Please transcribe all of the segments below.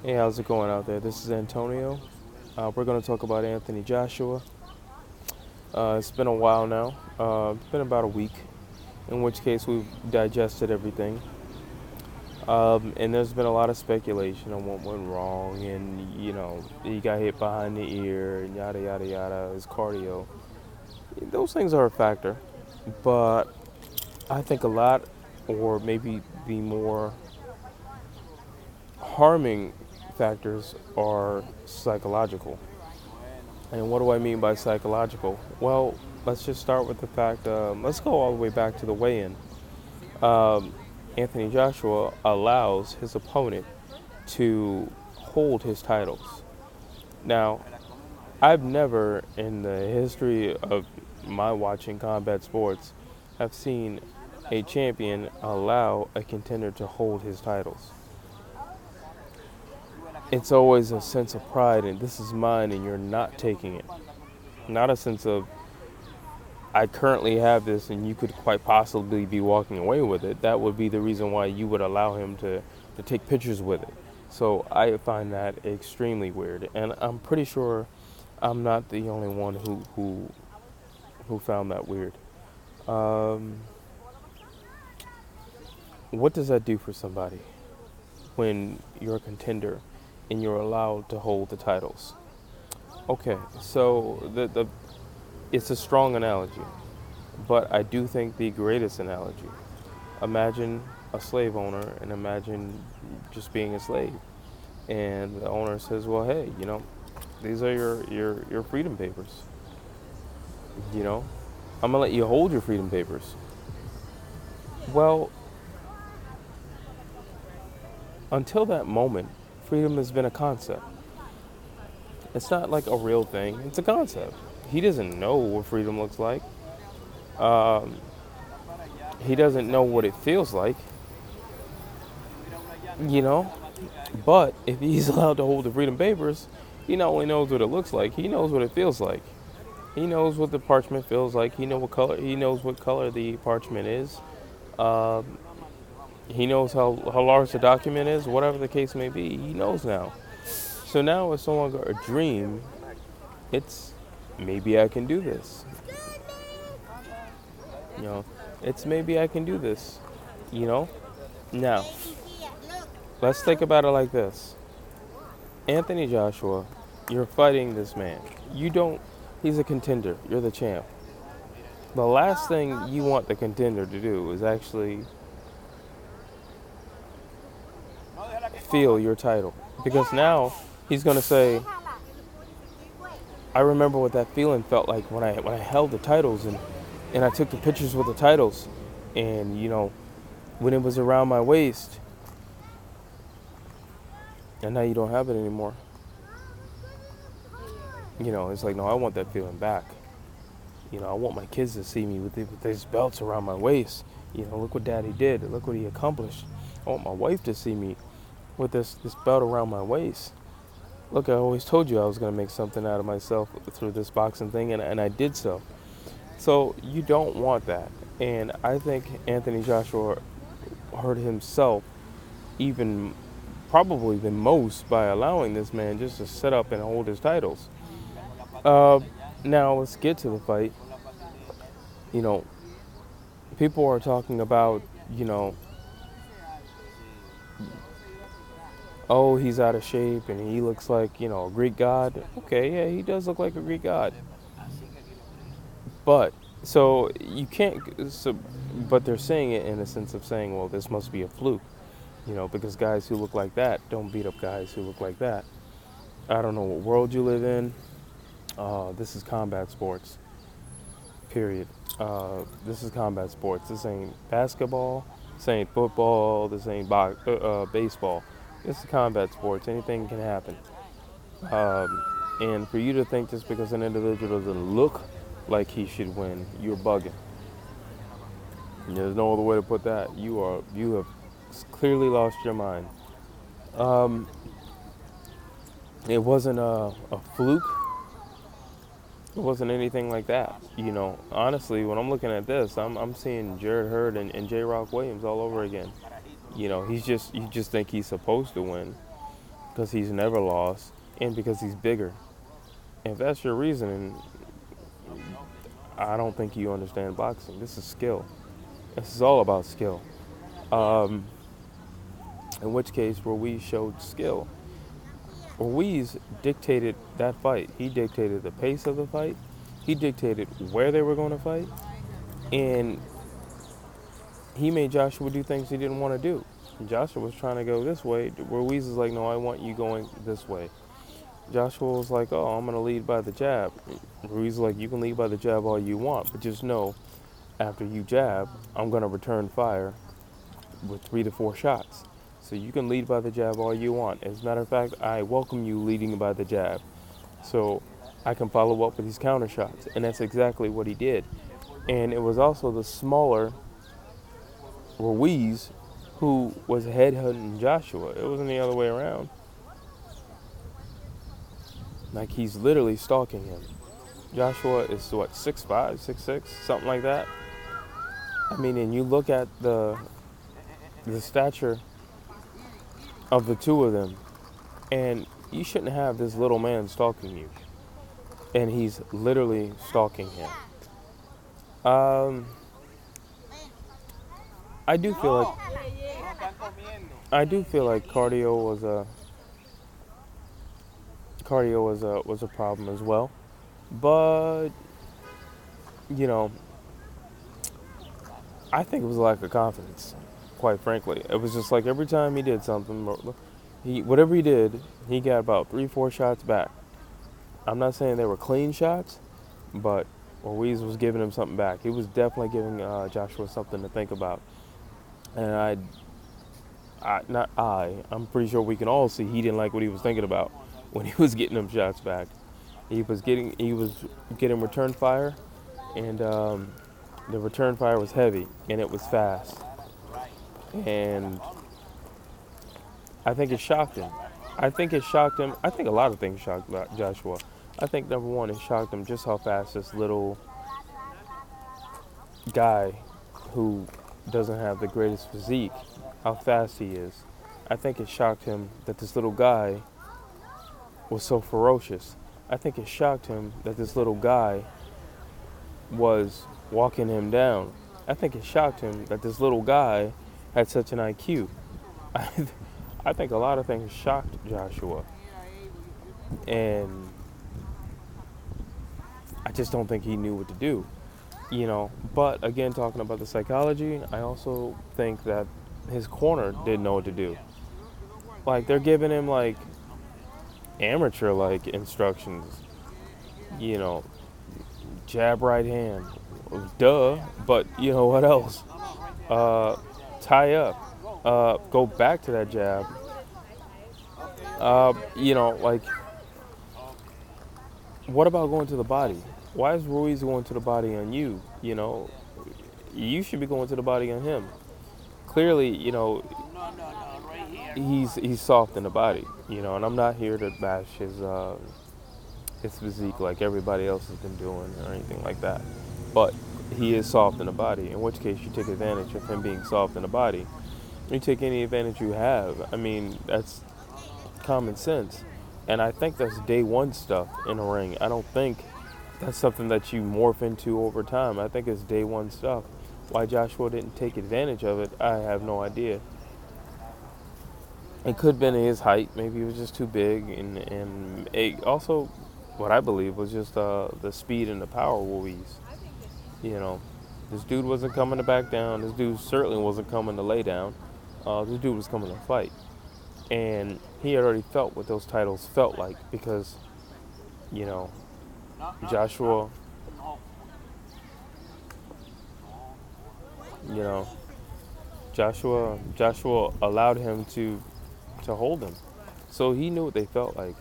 Hey, how's it going out there? This is Antonio. We're going to talk about Anthony Joshua. It's been a while now. It's been about a week, in which case we've digested everything. And there's been a lot of speculation on what went wrong, and he got hit behind the ear, and yada yada yada. His cardio, those things are a factor, but I think a lot, or maybe the more harming factors, are psychological. And what do I mean by psychological? Well, let's just start with the fact, let's go all the way back to the weigh in. Um, Anthony Joshua allows his opponent to hold his titles. Now, I've never, in the history of my watching combat sports, have seen a champion allow a contender to hold his titles. It's always a sense of pride, and this is mine, and you're not taking it. Not a sense of I currently have this and you could quite possibly be walking away with it. That would be the reason why you would allow him to take pictures with it. So I find that extremely weird. And I'm pretty sure I'm not the only one who found that weird. Um, what does that do for somebody when you're a contender and you're allowed to hold the titles? Okay, so the it's a strong analogy, but I do think the greatest analogy. Imagine a slave owner and imagine just being a slave. And the owner says, well, hey, these are your freedom papers. You know, I'm going to let you hold your freedom papers. Well, until that moment, freedom has been a concept. It's not like a real thing, it's a concept. He doesn't know what freedom looks like. Um, he doesn't know what it feels like, you know. But if he's allowed to hold the freedom papers, he not only knows what it looks like, he knows what it feels like. He knows what the parchment feels like. He knows what color the parchment is. Um, he knows how large the document is, whatever the case may be. He knows now. So now it's no longer a dream. It's maybe I can do this. You know, it's maybe I can do this. You know. Now let's think about it like this. Anthony Joshua, you're fighting this man. You don't, he's a contender. You're the champ. The last thing you want the contender to do is actually feel your title. Because now he's going to say, I remember what that feeling felt like when I held the titles and I took the pictures with the titles. And, when it was around my waist, and now you don't have it anymore. It's like, no, I want that feeling back. I want my kids to see me with these belts around my waist. Look what daddy did. Look what he accomplished. I want my wife to see me with this belt around my waist. Look, I always told you I was going to make something out of myself through this boxing thing, and I did so. So you don't want that. And I think Anthony Joshua hurt himself even probably the most by allowing this man just to sit up and hold his titles. Uh, Now let's get to the fight. You know, People are talking about, oh, he's out of shape and he looks like, a Greek god. Okay, yeah, he does look like a Greek god. But so you can't. So, but they're saying it in a sense of saying, well, this must be a fluke, because guys who look like that don't beat up guys who look like that. I don't know what world you live in. This is combat sports. Period. This is combat sports. This ain't basketball. This ain't football. This ain't baseball. This is combat sports. Anything can happen. And for you to think just because an individual doesn't look like he should win, you're bugging. There's no other way to put that. You have clearly lost your mind. Um, it wasn't a fluke. It wasn't anything like that. Honestly, when I'm looking at this, I'm seeing Jared Hurd and J. Rock Williams all over again. You just think he's supposed to win because he's never lost, and because he's bigger. If that's your reasoning, I don't think you understand boxing. This is skill. This is all about skill. Um, in which case, Ruiz showed skill. Ruiz dictated that fight. He dictated the pace of the fight. He dictated where they were going to fight. And he made Joshua do things he didn't want to do. Joshua was trying to go this way. Ruiz is like, no, I want you going this way. Joshua was like, oh, I'm going to lead by the jab. Ruiz is like, you can lead by the jab all you want, but just know after you jab, I'm going to return fire with 3 to 4 shots. So you can lead by the jab all you want. As a matter of fact, I welcome you leading by the jab. So I can follow up with these counter shots. And that's exactly what he did. And it was also the smaller Ruiz who was headhunting Joshua. It wasn't the other way around. Like, he's literally stalking him. Joshua is what, 6'5", 6'6", something like that. I mean, and you look at the stature of the two of them, and you shouldn't have this little man stalking you. And he's literally stalking him. I do feel like cardio was a problem as well. But you know, I think it was a lack of confidence, quite frankly. It was just like every time he did something, whatever he did, he got about 3-4 shots back. I'm not saying they were clean shots, but Ruiz was giving him something back. He was definitely giving Joshua something to think about. And I'm pretty sure we can all see he didn't like what he was thinking about when he was getting them shots back. He was getting return fire, and the return fire was heavy and it was fast. And I think it shocked him. I think a lot of things shocked Joshua. I think number one, it shocked him just how fast this little guy who doesn't have the greatest physique, how fast he is. I think it shocked him that this little guy was so ferocious. I think it shocked him that this little guy was walking him down. I think it shocked him that this little guy had such an IQ. I think a lot of things shocked Joshua. And I just don't think he knew what to do, you know. But again, talking about the psychology, I also think that his corner didn't know what to do. Like, they're giving him like amateur like instructions, you know, jab right hand, duh, but you know what else? Tie up, go back to that jab. You know, like, what about going to the body? Why is Ruiz going to the body on you? You know, you should be going to the body on him. Clearly, you know, he's soft in the body, you know, and I'm not here to bash his physique like everybody else has been doing or anything like that. But he is soft in the body, in which case you take advantage of him being soft in the body. You take any advantage you have. I mean, that's common sense. And I think that's day one stuff in a ring. I don't think that's something that you morph into over time. I think it's day one stuff. Why Joshua didn't take advantage of it, I have no idea. It could have been his height. Maybe he was just too big. And also, what I believe was just the speed and the power Ruiz. You know, this dude wasn't coming to back down. This dude certainly wasn't coming to lay down. This dude was coming to fight. And he had already felt what those titles felt like because, you know, Joshua, Joshua allowed him to hold him. So he knew what they felt like.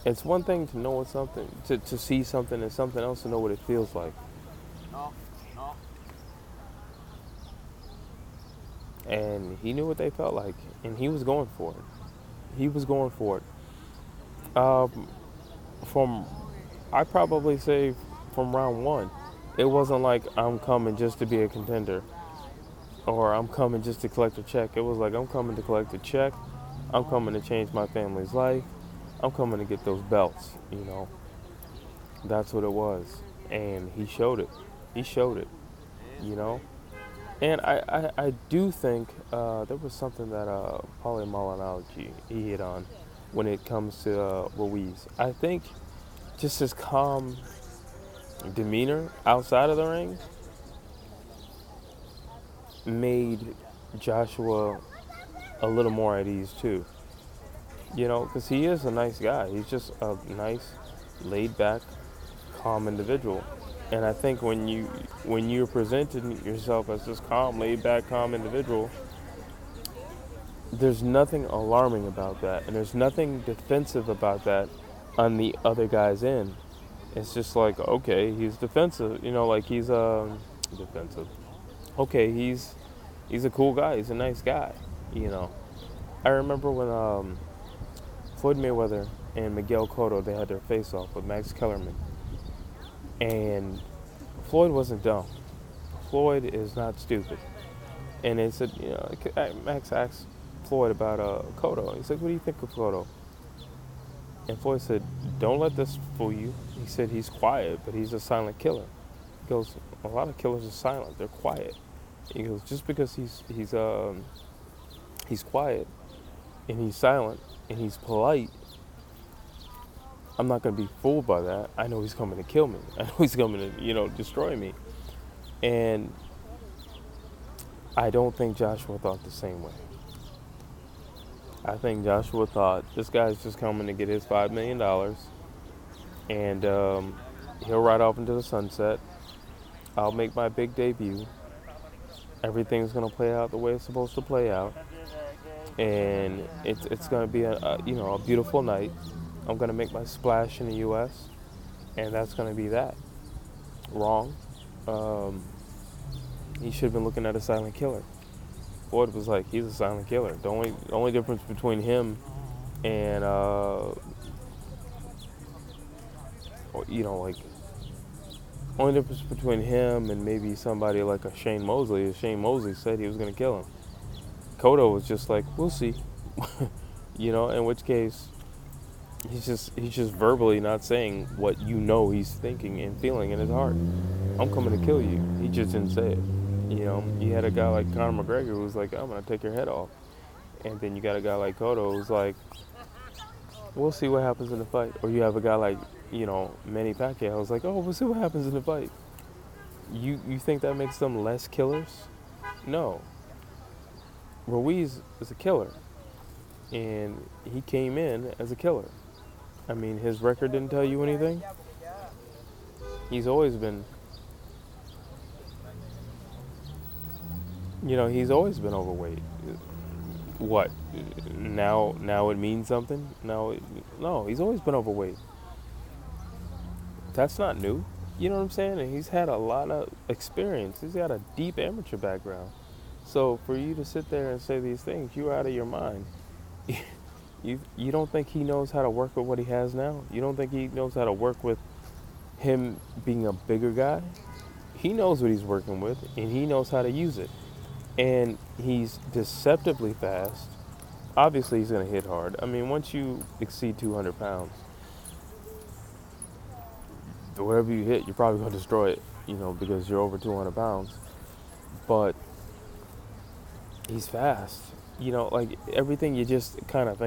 It's one thing to know what something, to see something, and something else to know what it feels like. And he knew what they felt like, and he was going for it. He was going for it. I'd probably say from round one, it wasn't like I'm coming just to be a contender or I'm coming just to collect a check. It was like I'm coming to collect a check I'm coming to change my family's life. I'm coming to get those belts, you know. That's what it was. And he showed it. He showed it, you know. And I do think there was something that Paulie Malignaggi he hit on when it comes to Ruiz. I think just his calm demeanor outside of the ring made Joshua a little more at ease too. You know, because he is a nice guy. He's just a nice, laid back, calm individual. And I think when you're presenting yourself as this calm, laid back, calm individual, there's nothing alarming about that, and there's nothing defensive about that on the other guy's end. It's just like, okay, he's defensive, you know, like he's defensive. Okay, he's a cool guy. He's a nice guy, you know. I remember when Floyd Mayweather and Miguel Cotto they had their face off with Max Kellerman, and Floyd wasn't dumb. Floyd is not stupid. And they said, you know, Max asked Floyd about Cotto. He said, "What do you think of Cotto?" And Floyd said, "Don't let this fool you." He said, "He's quiet, but he's a silent killer." He goes, "A lot of killers are silent. They're quiet." He goes, "Just because he's quiet and he's silent and he's polite, I'm not going to be fooled by that. I know he's coming to kill me. I know he's coming to, you know, destroy me." And I don't think Joshua thought the same way. I think Joshua thought this guy's just coming to get his $5 million, and he'll ride off into the sunset. I'll make my big debut. Everything's gonna play out the way it's supposed to play out, and it's gonna be a you know, a beautiful night. I'm gonna make my splash in the U.S., and that's gonna be that. Wrong. He should have been looking at a silent killer. Floyd was like, he's a silent killer. The only difference between him and you know, like, only difference between him and maybe somebody like a Shane Mosley is Shane Mosley said he was gonna kill him. Cotto was just like, we'll see. You know, in which case he's just verbally not saying what you know he's thinking and feeling in his heart. I'm coming to kill you. He just didn't say it. You know, you had a guy like Conor McGregor who was like, I'm gonna take your head off. And then you got a guy like Cotto who's like, we'll see what happens in the fight. Or you have a guy like, you know, Manny Pacquiao who's like, oh, we'll see what happens in the fight. You think that makes them less killers? No. Ruiz is a killer. And he came in as a killer. I mean, his record didn't tell you anything. He's always been, you know, he's always been overweight. What? Now it means something? No, he's always been overweight. That's not new. You know what I'm saying? And he's had a lot of experience. He's got a deep amateur background. So for you to sit there and say these things, you're out of your mind. You don't think he knows how to work with what he has now? You don't think he knows how to work with him being a bigger guy? He knows what he's working with, and he knows how to use it. And he's deceptively fast. Obviously, he's going to hit hard. I mean, once you exceed 200 pounds, wherever you hit, you're probably going to destroy it, you know, because you're over 200 pounds. But he's fast. You know, like everything you just kind of think